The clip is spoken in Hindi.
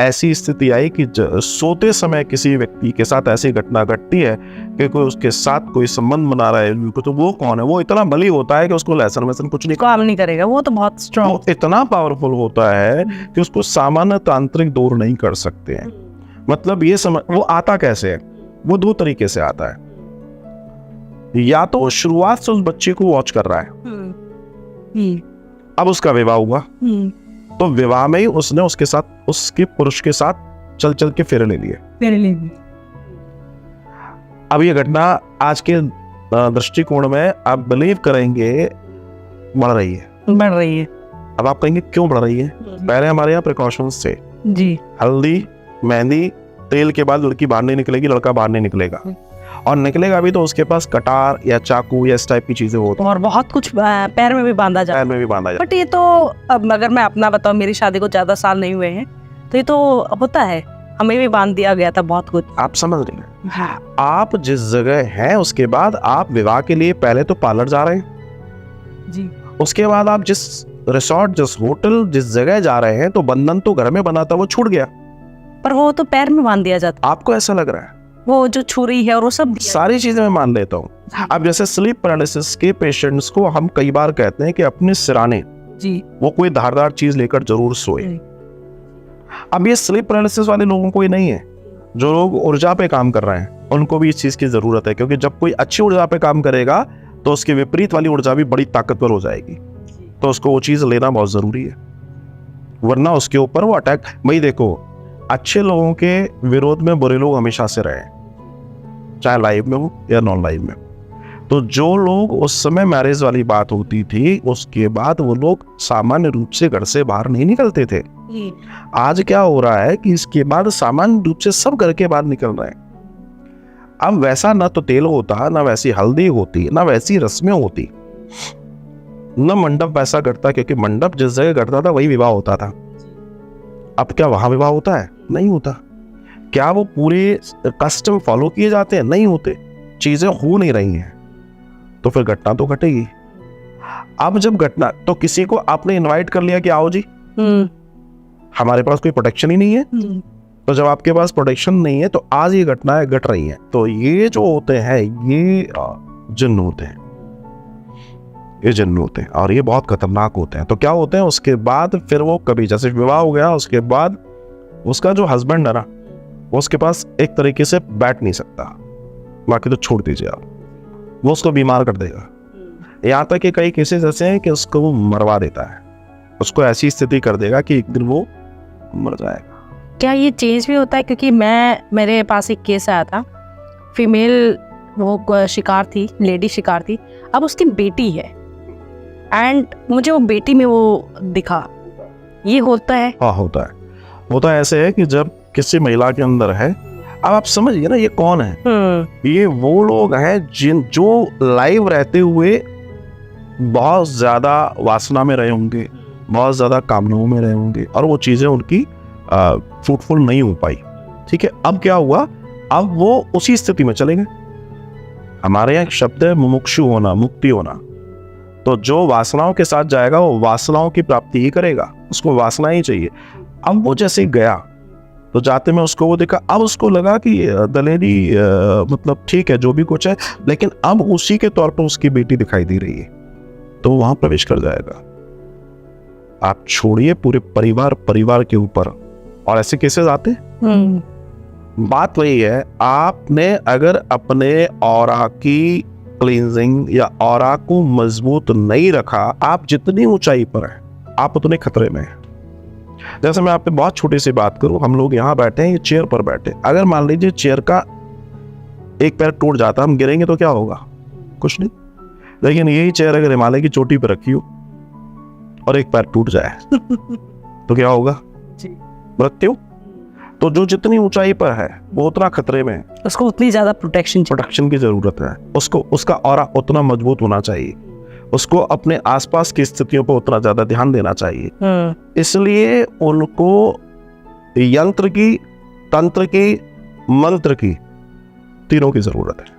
ऐसी स्थिति आई कि सोते समय किसी व्यक्ति के साथ ऐसी घटना घटती है कि कोई उसके साथ कोई संबंध बना रहा है, तो वो कौन है? वो इतना बली होता है कि उसको लहसन वहसन कुछ नहीं काम नहीं करेगा, वो तो बहुत स्ट्रॉन्ग, वो इतना पावरफुल होता है कि उसको सामान्य तांत्रिक दूर नहीं कर सकते हैं। मतलब ये समझ, वो आता कैसे है? वो दो तरीके से आता है। या तो शुरुआत से उस बच्चे को वॉच कर रहा है, अब उसका विवाह हुआ, तो विवाह में ही उसने उसके साथ, उसके पुरुष के साथ चल चल के फेरे ले लिए। अब ये घटना आज के दृष्टिकोण में आप बिलीव करेंगे बढ़ रही है। अब आप कहेंगे क्यों बढ़ रही है? पहले हमारे यहाँ प्रिकॉशंस थे जी, हल्दी मेहंदी तेल के बाद लड़की बाहर नहीं निकलेगी, लड़का बाहर नहीं निकलेगा, और निकलेगा भी तो उसके पास कटार या चाकू या इस टाइप की चीजें होती, और बहुत कुछ पैर में भी बांधा जाता है। बट ये तो, अब अगर मैं अपना बताऊं, मेरी शादी को ज्यादा साल नहीं हुए हैं, तो ये तो होता है, हमें भी बांध दिया गया था बहुत कुछ। आप समझ रहे हैं? हाँ। आप जिस जगह हैं उसके बाद आप विवाह के लिए पहले तो पार्लर जा रहे हैं जी, उसके उसके बाद आप जिस रिसोर्ट, जिस होटल, जिस जगह जा रहे हैं, तो बंधन तो घर में बना था, वो छूट गया, पर वो तो पैर में बांध दिया जाता। आपको ऐसा लग रहा है? वो जो छुरी है और वो सब सारी चीजें मैं मान लेता हूँ। अब जैसे स्लीप पैरालिसिस के पेशेंट्स को हम कई बार कहते हैं कि अपने सिराने जी, वो कोई धारदार चीज लेकर जरूर सोए। अब ये स्लीप पैरालिसिस वाले लोगों को ही नहीं है, जो लोग ऊर्जा पे काम कर रहे हैं उनको भी इस चीज की जरूरत है, क्योंकि जब कोई अच्छी ऊर्जा पे काम करेगा तो उसके विपरीत वाली ऊर्जा भी बड़ी ताकतवर हो जाएगी, तो उसको वो चीज लेना बहुत जरूरी है, वरना उसके ऊपर वो अटैक। भाई देखो, अच्छे लोगों के विरोध में बुरे लोग हमेशा से रहे, चाहे लाइव में हो या नॉन लाइव में। तो जो लोग उस समय मैरिज वाली बात होती थी, उसके बाद वो लोग सामान्य रूप से घर से बाहर नहीं निकलते थे। आज क्या हो रहा है कि इसके बाद सामान्य रूप से सब घर के बाहर निकल रहे हैं। अब वैसा ना तो तेल होता, ना वैसी हल्दी होती, ना वैसी रस्में होती, न मंडप वैसा करता, क्योंकि मंडप जिस जगह करता था वही विवाह होता था। अब क्या वहां विवाह होता है? नहीं होता। क्या वो पूरे कस्टम फॉलो किए जाते हैं? नहीं होते। चीजें हो नहीं रही हैं, तो फिर घटना तो घटेगी। अब जब घटना, तो किसी को आपने इनवाइट कर लिया कि आओ जी, हमारे पास कोई प्रोटेक्शन ही नहीं है, तो जब आपके पास प्रोटेक्शन नहीं है तो आज ये घटनाएं घट रही हैं। तो ये जो होते हैं ये जिन्न होते हैं, ये जिन्न होते हैं, और ये बहुत खतरनाक होते हैं। तो क्या होते हैं उसके बाद, फिर वो कभी जैसे विवाह हो गया, उसके बाद उसका जो हस्बैंड है ना, वो उसके पास एक तरीके से बैठ नहीं सकता, बाकी तो छोड़ दीजिए आप, वो उसको बीमार कर देगा। यहाँ तक कि कई केसेस ऐसे हैं कि उसको वो मरवा देता है, उसको ऐसी स्थिति कर देगा कि एक दिन वो मर जाएगा। क्या ये चेंज भी होता है? क्योंकि मेरे पास एक केस आया था, फीमेल वो शिकार थी, लेडी शिकार थी, अब उसकी बेटी है, एंड मुझे वो बेटी में वो दिखा। ये होता है? हाँ होता है। होता है ऐसे है कि जब किसी महिला के अंदर है, अब आप समझिए ना ये कौन है, ये वो लोग हैं जो लाइव रहते हुए बहुत ज्यादा वासना में रहे होंगे, बहुत ज्यादा कामनाओं में रहे होंगे, और वो चीजें उनकी फ्रूटफुल नहीं हो पाई। ठीक है, अब क्या हुआ, अब वो उसी स्थिति में चले गए। हमारे यहाँ एक शब्द है मुमुक्षु होना, मुक्ति होना। तो जो वासनाओं के साथ जाएगा वो वासनाओं की प्राप्ति ही करेगा, उसको वासना ही चाहिए। अब वो जैसे गया तो जाते में उसको वो देखा, अब उसको लगा कि दलेरी मतलब ठीक है जो भी कुछ है, लेकिन अब उसी के तौर पर उसकी बेटी दिखाई दे रही है, तो वहां प्रवेश कर जाएगा। आप छोड़िए पूरे परिवार के ऊपर, और ऐसे केसेस आते हैं। बात वही है, आपने अगर अपने ऑरा की क्लींजिंग या ऑरा को मजबूत नहीं रखा, आप जितनी ऊंचाई पर है आप उतने खतरे में हैं। जैसे मैं आप पे बहुत छोटी सी बात करूं, हम लोग यहाँ बैठे हैं, ये चेयर पर बैठे, अगर मान लीजिए चेयर का एक पैर टूट जाता, हम गिरेंगे तो क्या होगा? कुछ नहीं। लेकिन यही चेयर अगर हिमालय की चोटी पर रखी हो और एक पैर टूट जाए तो क्या होगा? मृत्यु। तो जो जितनी ऊंचाई पर है वो उतना खतरे में है, उसको उतनी ज्यादा प्रोटेक्शन की जरूरत है, उसको उसका ऑरा उतना मजबूत होना चाहिए, उसको अपने आसपास की स्थितियों पर उतना ज्यादा ध्यान देना चाहिए। इसलिए उनको यंत्र की, तंत्र की, मंत्र की, तीनों की जरूरत है।